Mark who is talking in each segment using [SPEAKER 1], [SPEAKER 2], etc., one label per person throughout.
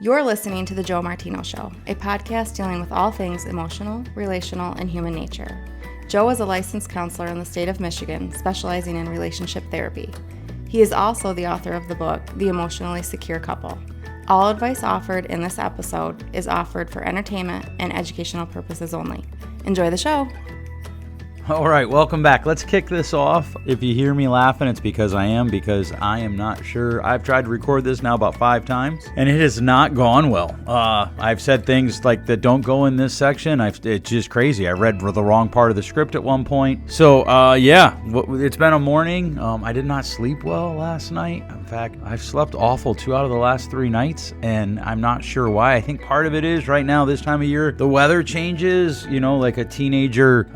[SPEAKER 1] You're listening to The Joe Martino Show, a podcast dealing with all things emotional, relational, and human nature. Joe is a licensed counselor in the state of Michigan, specializing in relationship therapy. He is also the author of the book, The Emotionally Secure Couple. All advice offered in this episode is offered for entertainment and educational purposes only. Enjoy the show.
[SPEAKER 2] All right, welcome back. Let's kick this off. If you hear me laughing, it's because I am not sure. I've tried to record this now about 5 times, and it has not gone well. I've said things like that don't go in this section. It's just crazy. I read the wrong part of the script at one point. So, it's been a morning. I did not sleep well last night. In fact, I've slept awful 2 out of the last 3 nights, and I'm not sure why. I think part of it is right now, this time of year, the weather changes, like a teenager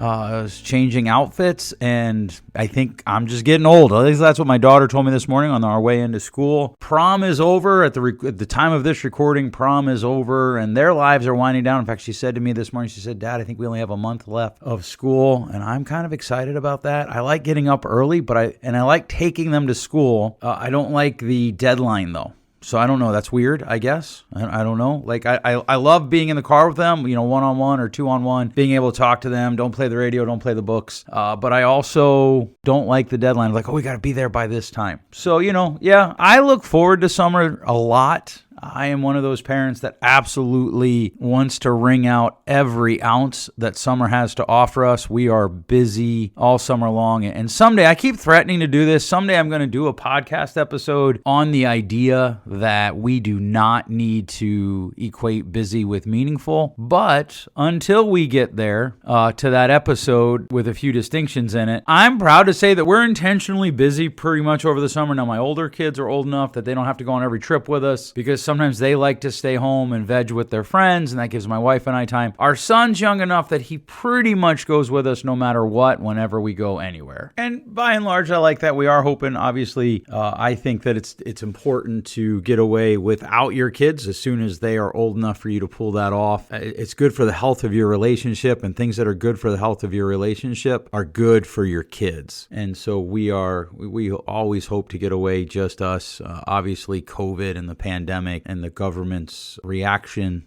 [SPEAKER 2] is changing outfits, and I think I'm just getting old. At least that's what my daughter told me this morning on our way into school. Prom is over at the time of this recording. Prom is over, and their lives are winding down. In fact, she said to me this morning, she said, "Dad, I think we only have a month left of school," and I'm kind of excited about that. I like getting up early, but I like taking them to school. I don't like the deadline though. So I don't know. That's weird, I guess. I don't know. Like, I love being in the car with them, one-on-one or 2-on-1, being able to talk to them. Don't play the radio, don't play the books. But I also don't like the deadline. Like, we got to be there by this time. So, I look forward to summer a lot. I am one of those parents that absolutely wants to wring out every ounce that summer has to offer us. We are busy all summer long. And someday, I keep threatening to do this. Someday I'm going to do a podcast episode on the idea that we do not need to equate busy with meaningful. But until we get there to that episode with a few distinctions in it, I'm proud to say that we're intentionally busy pretty much over the summer. Now, my older kids are old enough that they don't have to go on every trip with us because sometimes they like to stay home and veg with their friends, and that gives my wife and I time. Our son's young enough that he pretty much goes with us no matter what, whenever we go anywhere. And by and large, I like that. We are hoping, obviously, I think that it's important to get away without your kids as soon as they are old enough for you to pull that off. It's good for the health of your relationship, and things that are good for the health of your relationship are good for your kids. And so we always hope to get away, just us. Obviously, COVID and the pandemic and the government's reactions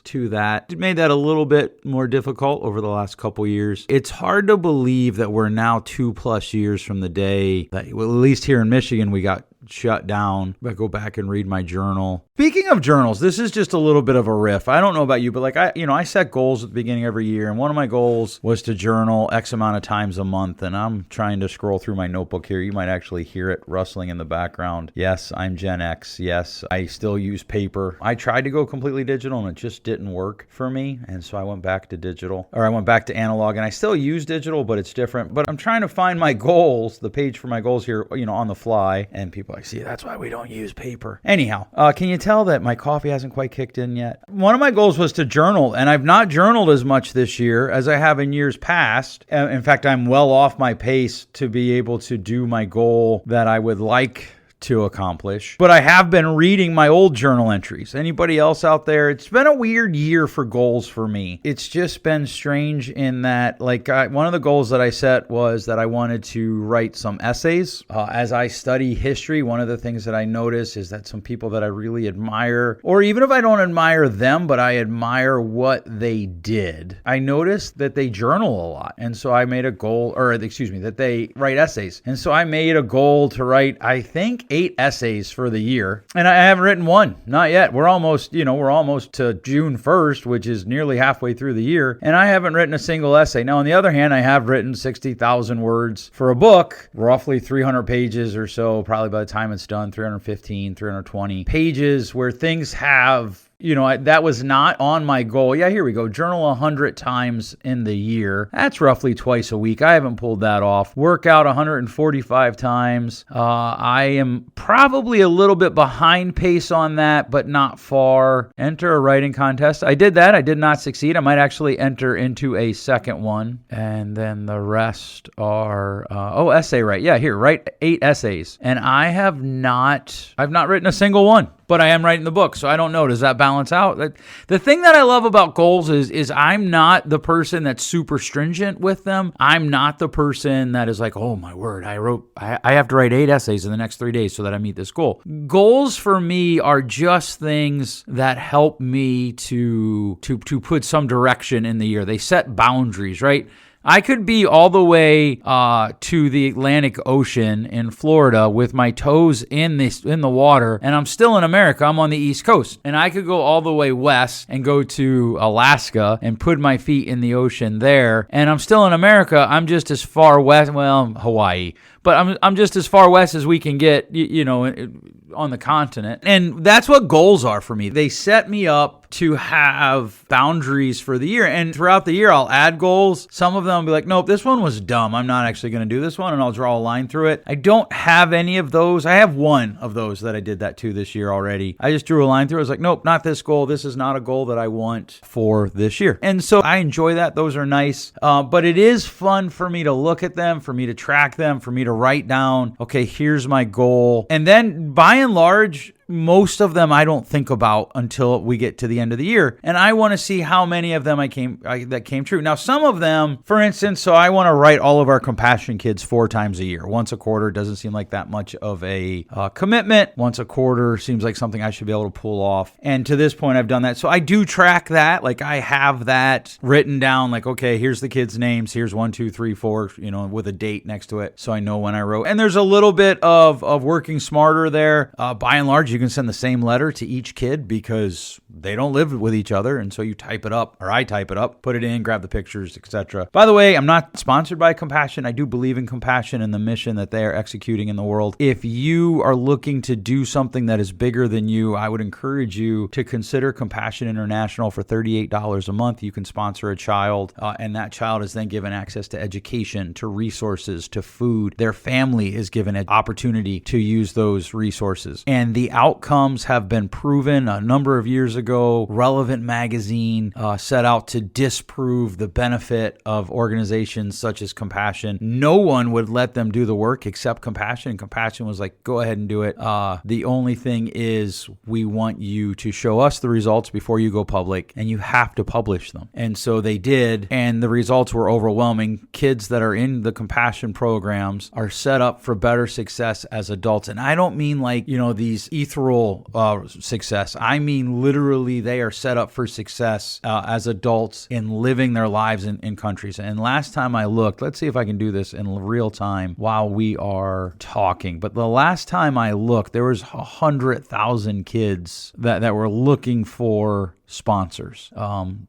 [SPEAKER 2] to that. It made that a little bit more difficult over the last couple years. It's hard to believe that we're now 2+ years from the day that, well, at least here in Michigan, we got shut down. I go back and read my journal. Speaking of journals, this is just a little bit of a riff. I don't know about you, but I set goals at the beginning of every year, and one of my goals was to journal X amount of times a month, and I'm trying to scroll through my notebook here. You might actually hear it rustling in the background. Yes, I'm Gen X. Yes, I still use paper. I tried to go completely digital, and it just didn't work for me, and so I went back to analog, and I still use digital, but it's different. But I'm trying to find my goals, the page for my goals here, on the fly, and people see, that's why we don't use paper. Anyhow, can you tell that my coffee hasn't quite kicked in yet? One of my goals was to journal, and I've not journaled as much this year as I have in years past. In fact, I'm well off my pace to be able to do my goal that I would like to accomplish. But I have been reading my old journal entries. Anybody else out there? It's been a weird year for goals for me. It's just been strange in that, one of the goals that I set was that I wanted to write some essays. As I study history, one of the things that I notice is that some people that I really admire, or even if I don't admire them, but I admire what they did, I noticed that they journal a lot. And so I made a goal, that they write essays. And so I made a goal to write, I think, 8 essays for the year, and I haven't written one, not yet. We're almost to June 1st, which is nearly halfway through the year, and I haven't written a single essay. Now, on the other hand, I have written 60,000 words for a book, roughly 300 pages or so, probably by the time it's done, 315, 320 pages, where things have that was not on my goal. Yeah, here we go. Journal 100 times in the year. That's roughly twice a week. I haven't pulled that off. Workout 145 times. I am probably a little bit behind pace on that, but not far. Enter a writing contest. I did that. I did not succeed. I might actually enter into a second one. And then the rest are, essay write. Yeah, here, write 8 essays. And I've not written a single one. but I am writing the book, so I don't know. Does that balance out? The thing that I love about goals is I'm not the person that's super stringent with them. I'm not the person that is like, oh my word, I have to write 8 essays in the next 3 days so that I meet this goal. Goals for me are just things that help me to put some direction in the year. They set boundaries, right? I could be all the way to the Atlantic Ocean in Florida with my toes in the water, and I'm still in America. I'm on the East Coast. And I could go all the way west and go to Alaska and put my feet in the ocean there, and I'm still in America. I'm just as far west, Hawaii, but I'm just as far west as we can get, on the continent. And that's what goals are for me. They set me up to have boundaries for the year. And throughout the year, I'll add goals. Some of them will be like, nope, this one was dumb. I'm not actually going to do this one. And I'll draw a line through it. I don't have any of those. I have one of those that I did that to this year already. I just drew a line through it. I was like, nope, not this goal. This is not a goal that I want for this year. And so I enjoy that. Those are nice. But it is fun for me to look at them, for me to track them, for me to write down, okay, here's my goal. And then by and large, most of them I don't think about until we get to the end of the year. And I want to see how many of them that came true. Now, some of them, for instance, so I want to write all of our compassion kids 4 times a year. Once a quarter doesn't seem like that much of a commitment. Once a quarter seems like something I should be able to pull off. And to this point, I've done that. So I do track that. Like I have that written down, like, okay, here's the kids' names. Here's 1, 2, 3, 4, with a date next to it. So I know when I wrote. And there's a little bit of working smarter there. By and large, you can send the same letter to each kid because they don't live with each other. And so you type it up, or I type it up, put it in, grab the pictures, etc. By the way, I'm not sponsored by Compassion. I do believe in Compassion and the mission that they are executing in the world. If you are looking to do something that is bigger than you, I would encourage you to consider Compassion International for $38 a month. You can sponsor a child, and that child is then given access to education, to resources, to food. Their family is given an opportunity to use those resources. And the outcomes have been proven. A number of years ago, Relevant magazine set out to disprove the benefit of organizations such as Compassion. No one would let them do the work except Compassion. Compassion was like, go ahead and do it. The only thing is we want you to show us the results before you go public, and you have to publish them. And so they did, and the results were overwhelming. Kids that are in the Compassion programs are set up for better success as adults. And I don't mean like, these ethereal success. I mean literally they are set up for success as adults in living their lives in countries. And last time I looked, let's see if I can do this in real time while we are talking. But the last time I looked, there was 100,000 kids that were looking for sponsors.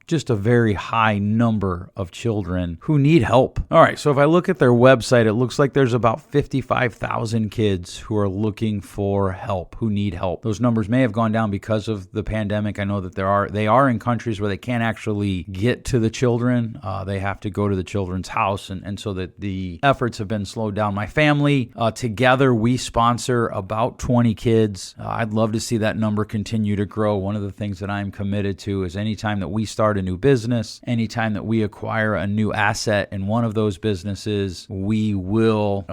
[SPEAKER 2] Just a very high number of children who need help. All right, so if I look at their website, it looks like there's about 55,000 kids who are looking for help, who need help. Those numbers may have gone down because of the pandemic. I know that they are in countries where they can't actually get to the children. They have to go to the children's house, and so that the efforts have been slowed down. My family, together, we sponsor about 20 kids. I'd love to see that number continue to grow. One of the things that I'm committed to is anytime that we start a new business, anytime that we acquire a new asset in one of those businesses, we will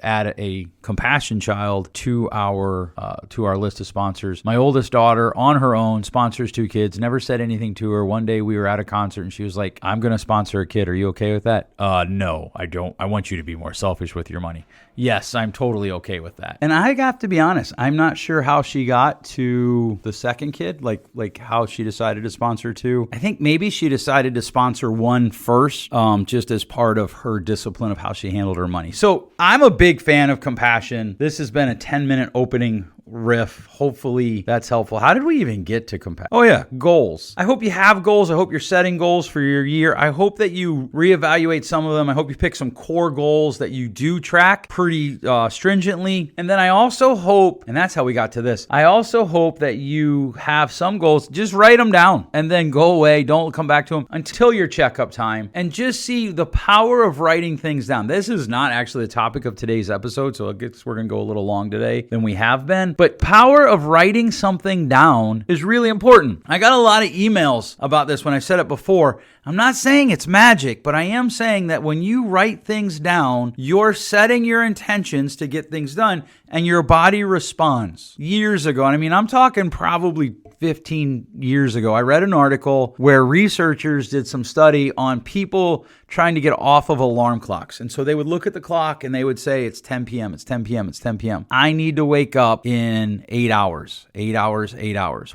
[SPEAKER 2] add a compassion child to our list of sponsors. My oldest daughter, on her own, sponsors 2 kids, never said anything to her. One day we were at a concert and she was like, I'm going to sponsor a kid. Are you okay with that? No, I don't. I want you to be more selfish with your money. Yes, I'm totally okay with that. And I have to be honest, I'm not sure how she got to the second kid, like how she decided to sponsor 2. I think maybe she decided to sponsor 1 first, just as part of her discipline of how she handled her money. So I'm a big fan of Compassion. This has been a 10-minute opening riff. Hopefully that's helpful. How did we even get to compassion? Oh yeah, goals. I hope you have goals. I hope you're setting goals for your year. I hope that you reevaluate some of them. I hope you pick some core goals that you do track pretty stringently. And then I also hope, and that's how we got to this, I also hope that you have some goals. Just write them down and then go away. Don't come back to them until your checkup time, and just see the power of writing things down. This is not actually the topic of today's episode, so I guess we're going to go a little long today than we have been. But power of writing something down is really important. I got a lot of emails about this when I said it before. I'm not saying it's magic, but I am saying that when you write things down, you're setting your intentions to get things done. and your body responds. Years ago, and I mean, I'm talking probably 15 years ago, I read an article where researchers did some study on people trying to get off of alarm clocks. And so they would look at the clock and they would say, it's 10 p.m., it's 10 p.m., it's 10 p.m. I need to wake up in 8 hours,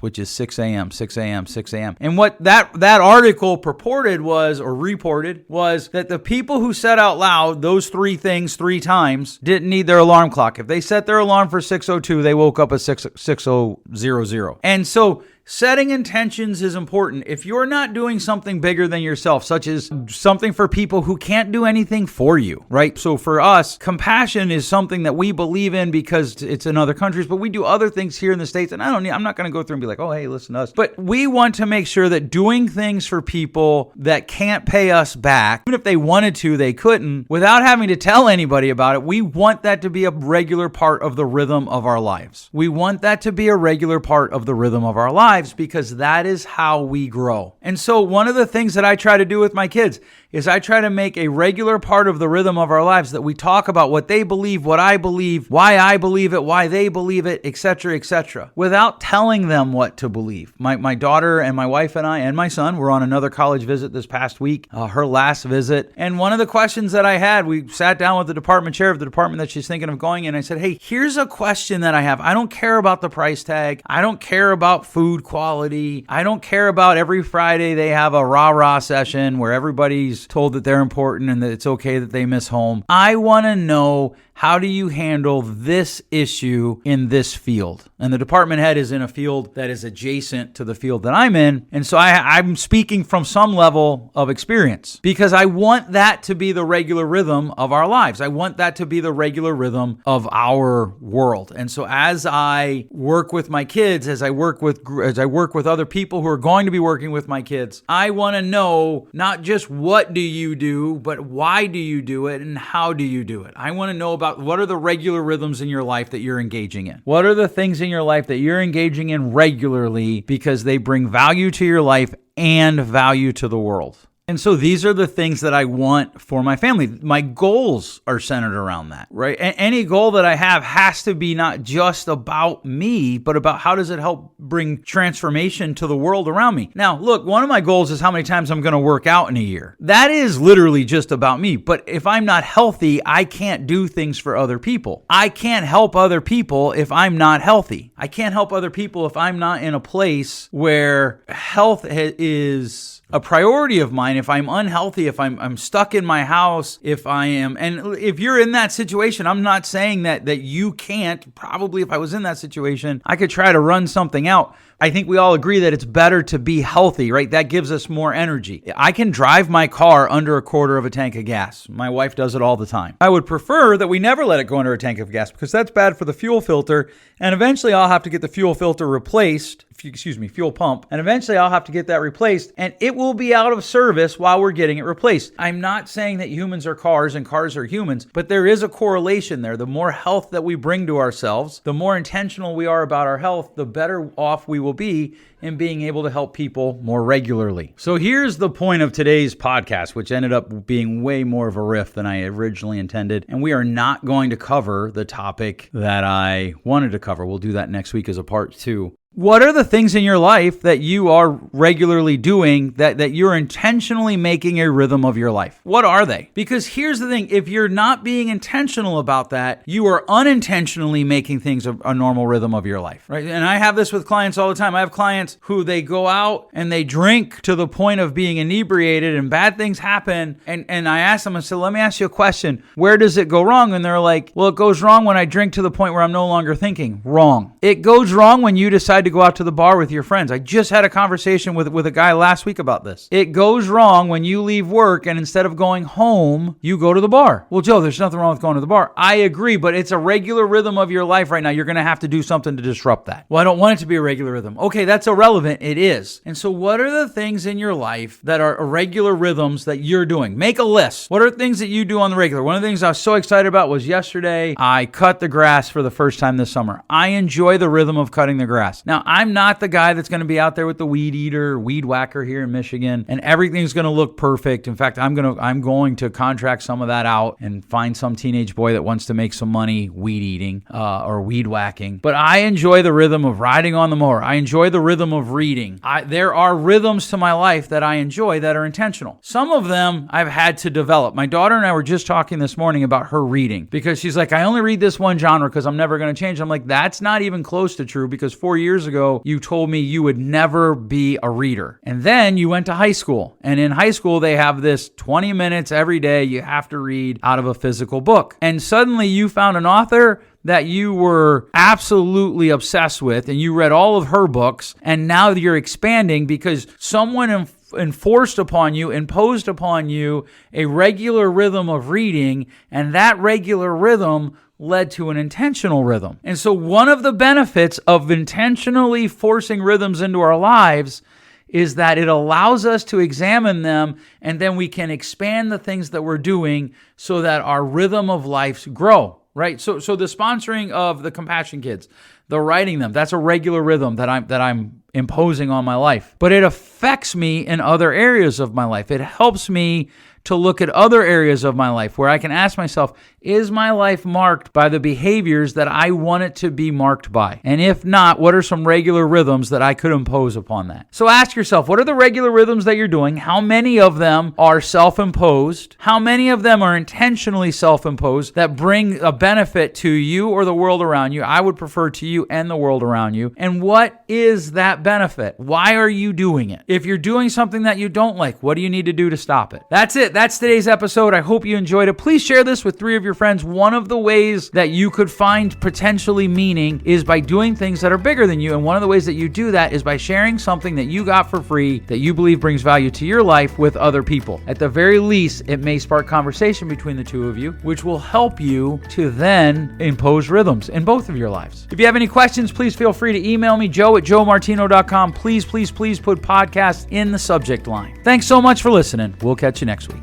[SPEAKER 2] which is 6 a.m., 6 a.m., 6 a.m. And what that article purported was, or reported, was that the people who said out loud those three things 3 times didn't need their alarm clock. If they set their alarm for 6:02, they woke up at 6:00. And so setting intentions is important. If you're not doing something bigger than yourself, such as something for people who can't do anything for you, right? So for us, compassion is something that we believe in because it's in other countries, but we do other things here in the States. And I'm not going to go through and be like, oh, hey, listen to us. But we want to make sure that doing things for people that can't pay us back, even if they wanted to, they couldn't, without having to tell anybody about it, we want that to be a regular part of the rhythm of our lives. We want that to be a regular part of the rhythm of our lives, because that is how we grow. And so one of the things that I try to do with my kids is I try to make a regular part of the rhythm of our lives that we talk about what they believe, what I believe, why I believe it, why they believe it, etc., without telling them what to believe. My daughter and my wife and I and my son were on another college visit this past week, her last visit. And one of the questions that I had, we sat down with the department chair of the department that she's thinking of going in. I said, hey, here's a question that I have. I don't care about the price tag. I don't care about food quality. I don't care about every Friday they have a rah-rah session where everybody's told that they're important and that it's okay that they miss home. I want to know, how do you handle this issue in this field? And the department head is in a field that is adjacent to the field that I'm in. And so I'm speaking from some level of experience because I want that to be the regular rhythm of our lives. I want that to be the regular rhythm of our world. And so as I work with my kids, as I work with other people who are going to be working with my kids, I want to know not just what do you do, but why do you do it and how do you do it? I want to know about what are the regular rhythms in your life that you're engaging in. What are the things in your life that you're engaging in regularly because they bring value to your life and value to the world? And so these are the things that I want for my family. My goals are centered around that, right? Any goal that I have has to be not just about me, but about how does it help bring transformation to the world around me. Now, look, one of my goals is how many times I'm going to work out in a year. That is literally just about me. But if I'm not healthy, I can't do things for other people. I can't help other people if I'm not healthy. I can't help other people if I'm not in a place where health is a priority of mine. If I'm unhealthy, if I'm stuck in my house, if you're in that situation, I'm not saying that you can't. Probably if I was in that situation, I could try to run something out. I think we all agree that it's better to be healthy, right? That gives us more energy. I can drive my car under a quarter of a tank of gas. My wife does it all the time. I would prefer that we never let it go under a tank of gas because that's bad for the fuel filter. And eventually I'll have to get the fuel filter replaced. Fuel pump. And eventually I'll have to get that replaced and it will be out of service while we're getting it replaced. I'm not saying that humans are cars and cars are humans, but there is a correlation there. The more health that we bring to ourselves, the more intentional we are about our health, the better off we will be in being able to help people more regularly. So here's the point of today's podcast, which ended up being way more of a riff than I originally intended. And we are not going to cover the topic that I wanted to cover. We'll do that next week as a part 2. What are the things in your life that you are regularly doing that you're intentionally making a rhythm of your life? What are they? Because here's the thing, if you're not being intentional about that, you are unintentionally making things a normal rhythm of your life, right? And I have this with clients all the time. I have clients who they go out and they drink to the point of being inebriated and bad things happen. And I ask them, I said, let me ask you a question. Where does it go wrong? And they're like, well, it goes wrong when I drink to the point where I'm no longer thinking. Wrong. It goes wrong when you decide to go out to the bar with your friends. I just had a conversation with a guy last week about this. It goes wrong when you leave work and instead of going home, you go to the bar. Well, Joe, there's nothing wrong with going to the bar. I agree, but it's a regular rhythm of your life right now. You're going to have to do something to disrupt that. Well, I don't want it to be a regular rhythm. Okay, that's irrelevant. It is. And so what are the things in your life that are irregular rhythms that you're doing? Make a list. What are things that you do on the regular? One of the things I was so excited about was yesterday, I cut the grass for the first time this summer. I enjoy the rhythm of cutting the grass. Now, I'm not the guy that's going to be out there with the weed eater, weed whacker here in Michigan, and everything's going to look perfect. In fact, I'm going to contract some of that out and find some teenage boy that wants to make some money weed eating or weed whacking. But I enjoy the rhythm of riding on the mower. I enjoy the rhythm of reading. There are rhythms to my life that I enjoy that are intentional. Some of them I've had to develop. My daughter and I were just talking this morning about her reading because she's like, I only read this one genre because I'm never going to change. I'm like, that's not even close to true because 4 years ago, you told me you would never be a reader. And then you went to high school. And in high school, they have this 20 minutes every day you have to read out of a physical book. And suddenly you found an author that you were absolutely obsessed with and you read all of her books. And now you're expanding because someone imposed upon you a regular rhythm of reading, and that regular rhythm led to an intentional rhythm. And so one of the benefits of intentionally forcing rhythms into our lives is that it allows us to examine them, and then we can expand the things that we're doing so that our rhythm of life grow. Right? So the sponsoring of the Compassion Kids, the writing them, that's a regular rhythm that I'm imposing on my life. But it affects me in other areas of my life. It helps me to look at other areas of my life where I can ask myself, is my life marked by the behaviors that I want it to be marked by? And if not, what are some regular rhythms that I could impose upon that? So ask yourself, what are the regular rhythms that you're doing? How many of them are self-imposed? How many of them are intentionally self-imposed that bring a benefit to you or the world around you? I would prefer to you and the world around you. And what is that benefit? Why are you doing it? If you're doing something that you don't like, what do you need to do to stop it? That's it. That's today's episode. I hope you enjoyed it. Please share this with 3 of your friends. One of the ways that you could find potentially meaning is by doing things that are bigger than you. And one of the ways that you do that is by sharing something that you got for free that you believe brings value to your life with other people. At the very least, it may spark conversation between the two of you, which will help you to then impose rhythms in both of your lives. If you have any questions, please feel free to email me, joe@joemartino.com. Please put podcast in the subject line. Thanks so much for listening. We'll catch you next week.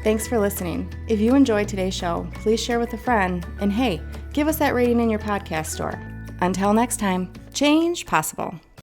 [SPEAKER 1] Thanks for listening. If you enjoyed today's show, please share with a friend. And hey, give us that rating in your podcast store. Until next time, change possible.